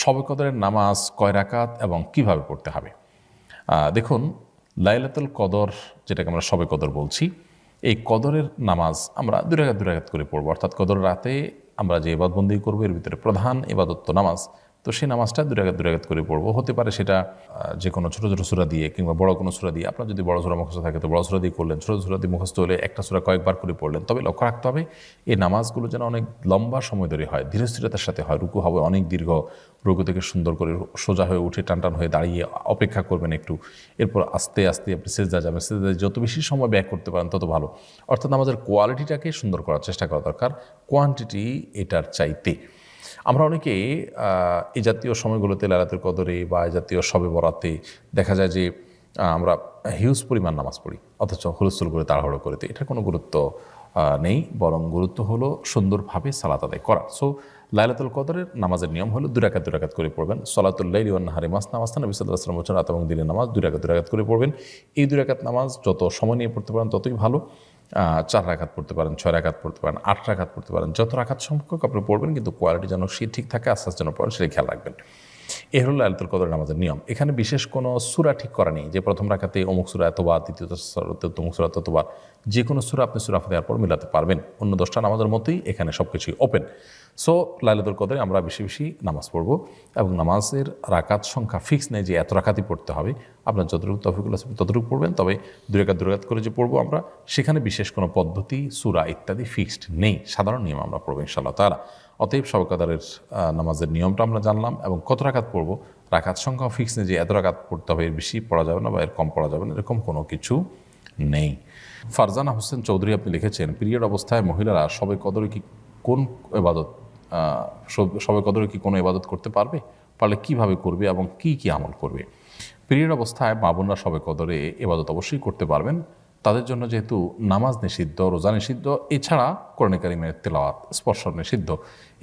শবে কদরের নামাজ কয় রাকাত এবং কিভাবে পড়তে হবে? দেখুন, লাইলাতুল কদর যেটাকে আমরা শবে কদর বলছি, এই কদরের নামাজ আমরা দুই রাকাত করে পড়বো। অর্থাৎ কদর রাতে আমরা যে ইবাদতবন্দি করবো এর ভিতরে প্রধান ইবাদত তো নামাজ, তো সেই নামাজটা দুই রাকাত করে পড়বো। হতে পারে সেটা যে কোনো ছোটো ছোটো সূরা দিয়ে কিংবা বড় কোনো সূরা দিয়ে। আপনার যদি বড় সূরা মুখস্থ থাকে তো বড় সূরা দিয়ে করলেন, ছোটো সূরা দিয়ে মুখস্থ হলে একটা সূরা কয়েকবার করে পড়লেন। তবে লক্ষ্য রাখতে হবে এই নামাজগুলো যেন অনেক লম্বা সময় ধরে হয়, ধীরস্থিরতার সাথে হয়। রুকু হবে অনেক দীর্ঘ, রুকু থেকে সুন্দর করে সোজা হয়ে উঠে টান হয়ে দাঁড়িয়ে অপেক্ষা করবেন একটু, এরপর আস্তে আস্তে আপনি সেজদা যাবেন। সেজদায় যত বেশি সময় ব্যয় করতে পারেন তত ভালো। অর্থাৎ নামাজের কোয়ালিটিটাকে সুন্দর করার চেষ্টা করা দরকার, কোয়ান্টিটি এটার চাইতে। আমরা অনেকে এই জাতীয় সময়গুলোতে লাইলাতুল কদরে বা এই জাতীয় শবে বরাতে দেখা যায় যে আমরা হিউজ পরিমাণ নামাজ পড়ি, অথচ হুলস্থুল করে তাড়াহুড়ো করে। তো এটার কোনো গুরুত্ব নেই, বরং গুরুত্ব হলো সুন্দরভাবে সালাত আদায় করা। সো লাইলাতুল কদরের নামাজের নিয়ম হলো দুই রাকাত করে পড়বেন। সলাতুল লাইলি ওয়ান নাহারি মাসনা মাসনা, নবী সাল্লাল্লাহু আলাইহি ওয়াসাল্লাম বলেছেন রাত এবং দিনের নামাজ দুই রাকাত করে পড়বেন। এই দুই রাকাত নামাজ যত সময় নিয়ে পড়তে পারেন ততই ভালো। 4 রাকাত পড়তে পারেন, 6 রাকাত পড়তে পারেন, 8 রাকাত পড়তে পারেন, যত রাকাত সংখ্যক আপনি পড়বেন, কিন্তু কোয়ালিটি যেন সে ঠিক থাকে, আস্তে আস্তে যেন পড়েন, সেটাই খেয়াল রাখবেন। এ হলো লাইলাতুল কদরের নামাজের নিয়ম। এখানে বিশেষ কোনো সূরা ঠিক করা নেই যে প্রথম রাকাতে অমুক সূরা এতবার, দ্বিতীয় সূরাতে অমুক সূরা ততবার। যে কোনো সূরা আপনি সূরা ফাতিহার পর মিলাতে পারবেন। অন্য 10টা নামাজের মতোই এখানে সব কিছুই ওপেন। সো লাইলাতুল কদরে আমরা বেশি বেশি নামাজ পড়ব এবং নামাজের রাকাত সংখ্যা ফিক্স নেই যে এত রাকাতই পড়তে হবে। আপনার যতটুকু তৌফিকুল আছে ততটুকু পড়বেন। তবে দুই রাকাত করে যে পড়বো আমরা, সেখানে বিশেষ কোনো পদ্ধতি, সূরা ইত্যাদি ফিক্সড নেই, সাধারণ নিয়ম আমরা পড়বো ইনশাআল্লাহ তাআলা। অতএব শবে কদরের নামাজের নিয়মটা আমরা জানলাম এবং কত রাকাত পড়বো, রাকাত সংখ্যা ফিক্স নেই যে এত রাকাত পড়তে হবে, এর বেশি পড়া যাবে না বা এর কম পড়া যাবে না, এরকম কোনো কিছু নেই। ফারজানা হোসেন চৌধুরী আপনি লিখেছেন, পিরিয়ড অবস্থায় মহিলারা শবে কদরে কি কোন ইবাদত শবে কদরে কি কোনো ইবাদত করতে পারবে? পারলে কিভাবে করবে এবং কি কি আমল করবে? পিরিয়ড অবস্থায় মা বোনরা শবে কদরে ইবাদত অবশ্যই করতে পারবেন। তাদের জন্য যেহেতু নামাজ নিষিদ্ধ, রোজা নিষিদ্ধ, এছাড়া কোরআন কারীমের তেলাওয়াত স্পর্শ নিষিদ্ধ,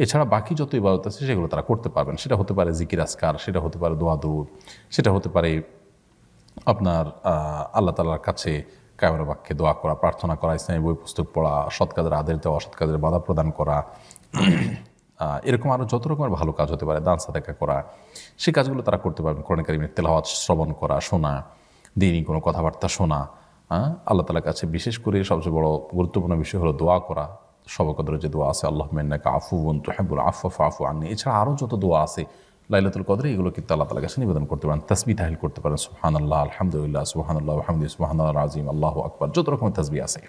এছাড়া বাকি যত ইবাদত আছে সেগুলো তারা করতে পারবেন। সেটা হতে পারে জিকির আজকার, সেটা হতে পারে দোয়া দুরূদ, সেটা হতে পারে আপনার আল্লাহ তাআলার কাছে কায়মের বাক্যে দোয়া করা, প্রার্থনা করা, ইসলামী বই পুস্তক পড়া, সৎ কাজের আদেশ দেওয়া, অসৎ কাজের বাধা প্রদান করা, এরকম আরও যত রকমের ভালো কাজ হতে পারে, দান সাদাকা করা, সেই কাজগুলো তারা করতে পারবেন। কোরআন কারীমের তেলাওয়াত শ্রবণ করা, শোনা, দ্বীনি কোনো কথাবার্তা শোনা, আল্লাহ তাআলার কাছে বিশেষ করে সবচেয়ে বড় গুরুত্বপূর্ণ বিষয় হলো দোয়া করা। শবে কদরে যে দোয়া আছে, আল্লাহুম্মা ইন্নাকা আফুউন তুহিব্বুল আফওয়া ফাআফু আন্নী, এছাড়া আরও যত দোয়া আছে লাইলাতুল কদরে, এগুলো কিন্তু আল্লাহ তাআলার কাছে নিবেদন করতে পারেন। তাসবিহ তাহলিল করতে পারেন, সুবহানাল্লাহ, আলহামদুলিল্লাহ, সুবহানাল্লাহ ওয়া বিহামদিহি, সুবহানাল্লাহিল আযীম, আল্লাহু আকবার, যত রকমের তাসবিহ আছে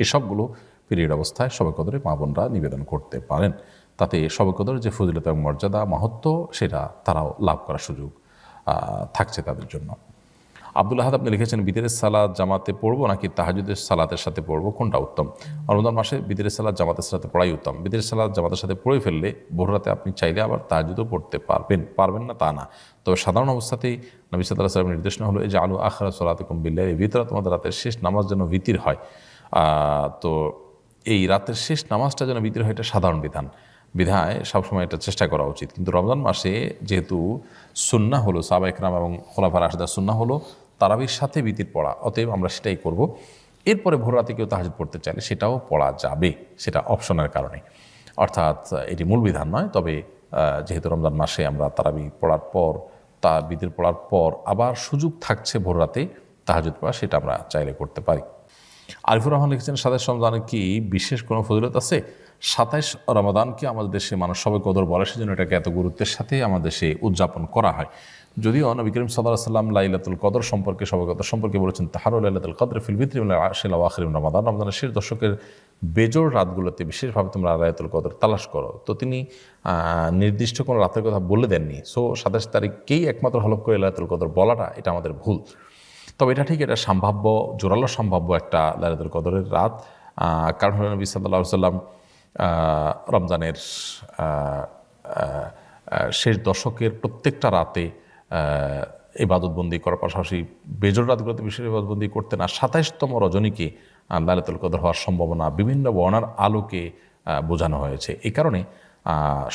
এই সবগুলো পিরিয়ড অবস্থায় শবে কদরে মা বোনরা নিবেদন করতে পারেন। তাতে শবে কদরের যে ফজিলত এবং মর্যাদা, মাহাত্ম্য, সেটা তারাও লাভ করার সুযোগ থাকছে তাদের জন্য। আব্দুল আহাদ আপনি লিখেছেন, বিতরের সালাত জামাতে পড়বো নাকি তাহাজ্জুদের সালাতের সাথে পড়বো, কোনটা উত্তম? রমজান মাসে বিতরের সালাত জামাতের সাথে পড়াই উত্তম। বিতরের সালাত জামাতের সাথে পড়ে ফেললে ভোর রাতে আপনি চাইলে আবার তাহাজ্জুদও পড়তে পারবেন না তা না। তবে সাধারণ অবস্থাতেই নবী সাল্লাল্লাহু আলাইহি ওয়াসাল্লামের নির্দেশনা হলো যে আলু আখিরা সালাতিকুম বিল্লাইল, ভিতরে তোমাদের রাতের শেষ নামাজ যেন ভিতির হয়। তো এই রাতের শেষ নামাজটা যেন ভিতির হয়, এটা সাধারণ বিধায় সবসময় এটা চেষ্টা করা উচিত। কিন্তু রমজান মাসে যেহেতু সুন্নাহ হলো, সাহাবা ইকরাম এবং খোলাফায়ে রাশিদিন সুন্নাহ হলো তারাবির সাথে ভিতির পড়া, অতএব আমরা সেটাই করব। এরপরে ভোর রাতে কেউ তাহাজ্জুদ পড়তে চাইলে সেটাও পড়া যাবে, সেটা অপশনের কারণে, অর্থাৎ এটি মূল বিধান নয়। তবে যেহেতু রমজান মাসে আমরা তারাবি পড়ার পর, ভিতির পড়ার পর আবার সুযোগ থাকছে ভোর রাতে তাহাজ্জুদ পড়া, সেটা আমরা চাইলে করতে পারি। আরিফুর রহমান লিখেছেন, 27 রমজানে কি বিশেষ কোনো ফজিলত আছে? 27 রমাদানকে আমাদের দেশে মানুষ শবে কদর বলে, সেজন্য এটাকে এত গুরুত্বের সাথে আমাদের দেশে উদযাপন করা হয়। যদিও নবী করিম সাল্লাল্লাহু আলাইহি ওয়াসাল্লাম লাইলাতুল কদর সম্পর্কে, শবে কদর সম্পর্কে বলেছেন, তাহারু লাইলাতুল কদর ফিল বিত্রি মিনাল আশরিল আওয়াখির মিন রমাদান, রমজানের শেষ দশকের বেজোড় রাতগুলোতে বিশেষভাবে তোমরা লাইলাতুল কদর তালাশ করো। তো তিনি নির্দিষ্ট কোনো রাতের কথা বলে দেননি। সো 27 তারিখকেই একমাত্র হলফ করে লাইলাতুল কদর বলাটা এটা আমাদের ভুল। তবে এটা ঠিক, এটা সম্ভাব্য, জোরালো সম্ভাব্য একটা লাইলাতুল কদরের রাত। কারণ হলো নবী সাল্লাল্লাহু আলাইহি ওয়াসাল্লাম রমজানের শেষ দশকের প্রত্যেকটা রাতে ইবাদতবন্দি করার পাশাপাশি বেজোড় রাতগুলোতে বিশেষ ইবাদতবন্দি করতেন। আর 27তম রজনীকে লাইলাতুল কদর হওয়ার সম্ভাবনা বিভিন্ন বর্ণার আলোকে বোঝানো হয়েছে। এই কারণে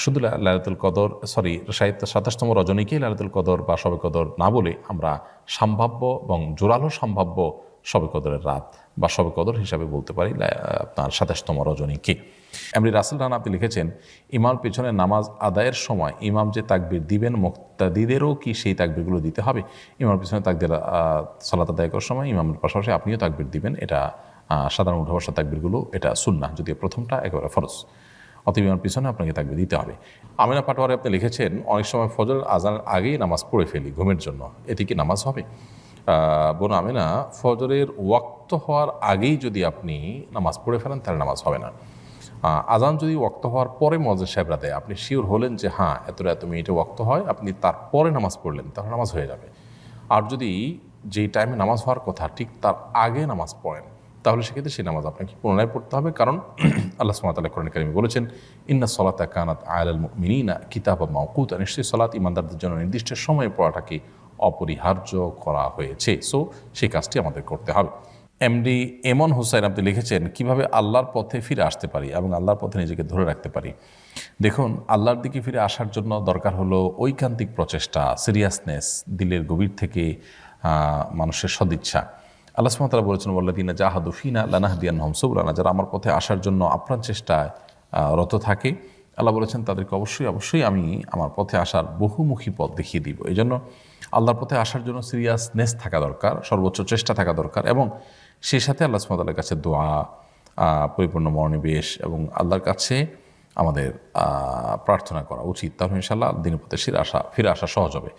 শুধু লাইলাতুল কদর 27তম রজনীকে লাইলাতুল কদর বা শবে কদর না বলে আমরা সম্ভাব্য এবং জোরালো সম্ভাব্য শবে কদরের রাত বা শবে কদর হিসাবে বলতে পারি আপনার 27তম রজনীকে। এমনি রাসেল রানা আপনি লিখেছেন, ইমাম পেছনে নামাজ আদায়ের সময় ইমাম যে তাকবীর দিবেন মুক্তাদিদেরও কি সেই তাকবীরগুলো দিতে হবে? ইমাম পেছনে তাকবীর সালাত আদায় করার সময় ইমামের পাশাপাশি আপনিও তাকবীর দিবেন, এটা সাধারণ উঠা বসা তাকবীরগুলো এটা সুন্নাহ, যদিও প্রথমটা একেবারে ফরজ। অতএব ইমামের পিছনে আপনাকে তাকবীর দিতে হবে। আমিনা পাটোয়ারি আপনি লিখেছেন, অনেক সময় ফজর আজানের আগেই নামাজ পড়ে ফেলি ঘুমের জন্য, এটি কি নামাজ হবে? বোন আমিনা, ফজরের ওয়াক্ত হওয়ার আগেই যদি আপনি নামাজ পড়ে ফেলেন তাহলে নামাজ হবে না। আজান যদি ওয়াক্ত হওয়ার পরে মুয়াজ্জিন সাহেবরা দেয়, আপনি শিওর হলেন যে হ্যাঁ এতটা এত মিনিটে ওয়াক্ত হয়, আপনি তারপরে নামাজ পড়লেন, তাহলে নামাজ হয়ে যাবে। আর যদি যেই টাইমে নামাজ হওয়ার কথা ঠিক তার আগে নামাজ পড়েন, তাহলে সেক্ষেত্রে সেই নামাজ আপনাকে পুনরায় পড়তে হবে। কারণ আল্লাহ সুবহানাহু ওয়া তাআলা কোরআনে কারিমে বলেছেন, ইন্না সলাতা কানাত আলাল মুমিনিনা কিতাবাম মাওকুতা, নিশ্চয়ই সালাত ইমানদারদের জন্য নির্দিষ্ট সময়ে পড়াটাকে অপরিহার্য করা হয়েছে। সো সেই কাজটি আমাদের করতে হবে। এমডি এমন হুসাইন আপনি লিখেছেন, কিভাবে আল্লাহর পথে ফিরে আসতে পারি এবং আল্লাহর পথে নিজেকে ধরে রাখতে পারি? দেখুন, আল্লাহর দিকে ফিরে আসার জন্য দরকার হলো ঐকান্তিক প্রচেষ্টা, সিরিয়াসনেস, দিলের গভীর থেকে মানুষের সদিচ্ছা। আল্লাহ সুবহানাহু ওয়া তাআলা বলেছেন, ওয়াল্লাযীনা জাহাদু ফিনা লানাহদিয়ান্নাহুম সুবুলানা, যারা আমার পথে আসার জন্য আপ্রাণ চেষ্টায় রত থাকে, আল্লাহ বলেছেন তাদেরকে অবশ্যই আমি আমার পথে আসার বহুমুখী পথ দেখিয়ে দিব। এই জন্য আল্লাহর পথে আসার জন্য সিরিয়াসনেস থাকা দরকার, সর্বোচ্চ চেষ্টা থাকা দরকার, এবং সেই সাথে আল্লাহ সুবহানাহু ওয়া তাআলার কাছে দোয়া, পরিপূর্ণ মনোনিবেশ এবং আল্লাহর কাছে আমাদের প্রার্থনা করা উচিত। তাহলে ইনশাআল্লাহ দিনের পথে ফিরে আসা সহজ হবে।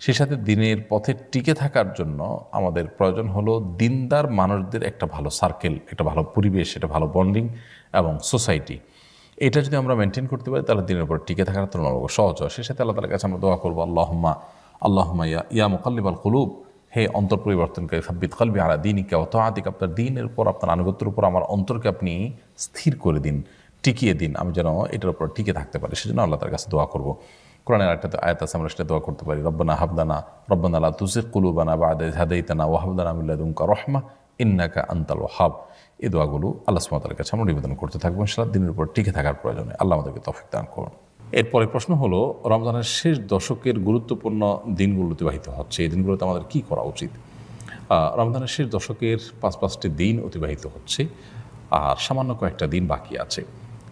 সেই সাথে দিনের পথে টিকে থাকার জন্য আমাদের প্রয়োজন হলো দিনদার মানুষদের একটা ভালো সার্কেল, একটা ভালো পরিবেশ, একটা ভালো বন্ডিং এবং সোসাইটি। এটা যদি আমরা মেনটেন করতে পারি তাহলে দিনের উপর টিকে থাকার তুলনামূলক সহজ হয়। সেই সাথে আল্লাহ তাআলার কাছে আমরা দোয়া করবো, আল্লাহুম্মা ইয়া মুকাল্লিবাল কুলুব, হে অন্তর পরিবর্তনকারী, সাব্বিত কলবি আলা দীনিকা ওয়া তাআতিকা, আপনার দ্বীনের উপর, আপনার আনুগত্যের উপর আমার অন্তরকে আপনি স্থির করে দিন, টিকিয়ে দিন, আমি যেন এটার উপর টিকে থাকতে পারি। সেজন্য আল্লাহ তার কাছে দোয়া করব। কোরআনের একটা আয়াত আছে, আমরা সেটা দোয়া করতে পারি, রব্বানা লা তুযিগ কুলুবানা বা'দা ইয হাদাইতানা ওয়া হাব লানা মিন লাদুনকা রাহমা ইন্নাকা আনতাল ওয়াহ্হাব। এই দোয়াগুলো আল্লাহ সুবহানাহু ওয়া তাআলার কাছে আমরা নিবেদন করতে থাকবো ইনশাআল্লাহ, দিনের উপর টিকে থাকার প্রয়োজনে। আল্লাহ আমাদেরকে তৌফিক দান করুন। এরপরে প্রশ্ন হলো, রমজানের শেষ দশকের গুরুত্বপূর্ণ দিনগুলো অতিবাহিত হচ্ছে, এই দিনগুলোতে আমাদের কী করা উচিত? রমজানের শেষ দশকের 5টি দিন অতিবাহিত হচ্ছে, আর সামান্য কয়েকটা দিন বাকি আছে।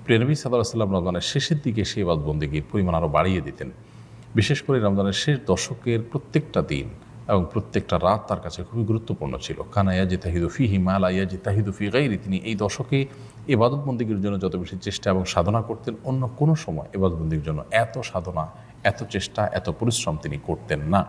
প্রিয় নবী সাল্লাল্লাহু আলাইহি ওয়াসাল্লাম রমজানের শেষের দিকে সেই ইবাদত বন্দেগীর পরিমাণ আরও বাড়িয়ে দিতেন। বিশেষ করে রমজানের শেষ দশকের প্রত্যেকটা দিন এবং প্রত্যেকটা রাত তার কাছে খুবই গুরুত্বপূর্ণ ছিল। কানা ইয়াজতাহিদু ফীহি মা লা ইয়াজতাহিদু ফী গায়রি, তিনি এই দশকে ইবাদত বন্দেগীর জন্য যত বেশি চেষ্টা এবং সাধনা করতেন, অন্য কোনো সময় ইবাদত বন্দেগীর জন্য এত সাধনা, এত চেষ্টা, এত পরিশ্রম তিনি করতেন না।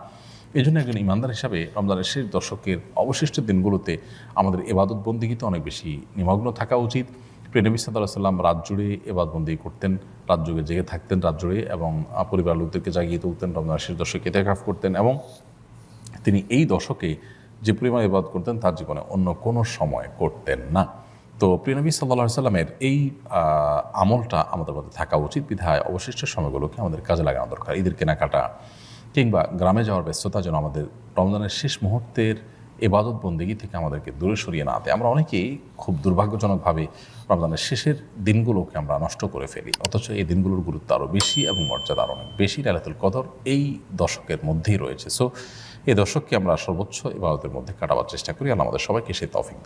এই জন্য একজন ইমানদার হিসাবে রমজানের শেষ দশকের অবশিষ্ট দিনগুলোতে আমাদের ইবাদত বন্দেগীতে অনেক বেশি নিমগ্ন থাকা উচিত। প্রিয় নবী সাল্লাল্লাহু আলাইহি ওয়াসাল্লাম রাত জুড়ে ইবাদত বন্দেগী করতেন, রাত জুড়ে জেগে থাকতেন রাত জুড়ে, এবং পরিবার লোকদেরকে জাগিয়ে তুলতেন, রমজানের শেষ দশকে ইতিকাফ করতেন, এবং তিনি এই দশকে যে পরিমাণ ইবাদত করতেন তার জীবনে অন্য কোনো সময় করতেন না। তো প্রিয় নবী সাল্লাল্লাহু আলাইহি ওয়াসাল্লামের এই আমলটা আমাদের মধ্যে থাকা উচিত। বিধায় অবশিষ্ট সময়গুলোকে আমাদের কাজে লাগানো দরকার। ঈদের কেনাকাটা কিংবা গ্রামে যাওয়ার ব্যস্ততা যেন আমাদের রমজানের শেষ মুহূর্তের ইবাদত বন্দেগী থেকে আমাদেরকে দূরে সরিয়ে না দেয়। আমরা অনেকেই খুব দুর্ভাগ্যজনকভাবে রমজানের শেষের দিনগুলোকে আমরা নষ্ট করে ফেলি, অথচ এই দিনগুলোর গুরুত্ব আরও বেশি এবং মর্যাদা আরও অনেক বেশি। লাইলাতুল কদর এই দশকের মধ্যেই রয়েছে। সো এই দশককে আমরা সর্বোচ্চ ইবাদতের মধ্যে কাটাবার চেষ্টা করি। আল্লাহ আমাদের সবাইকে সেই তৌফিক দান।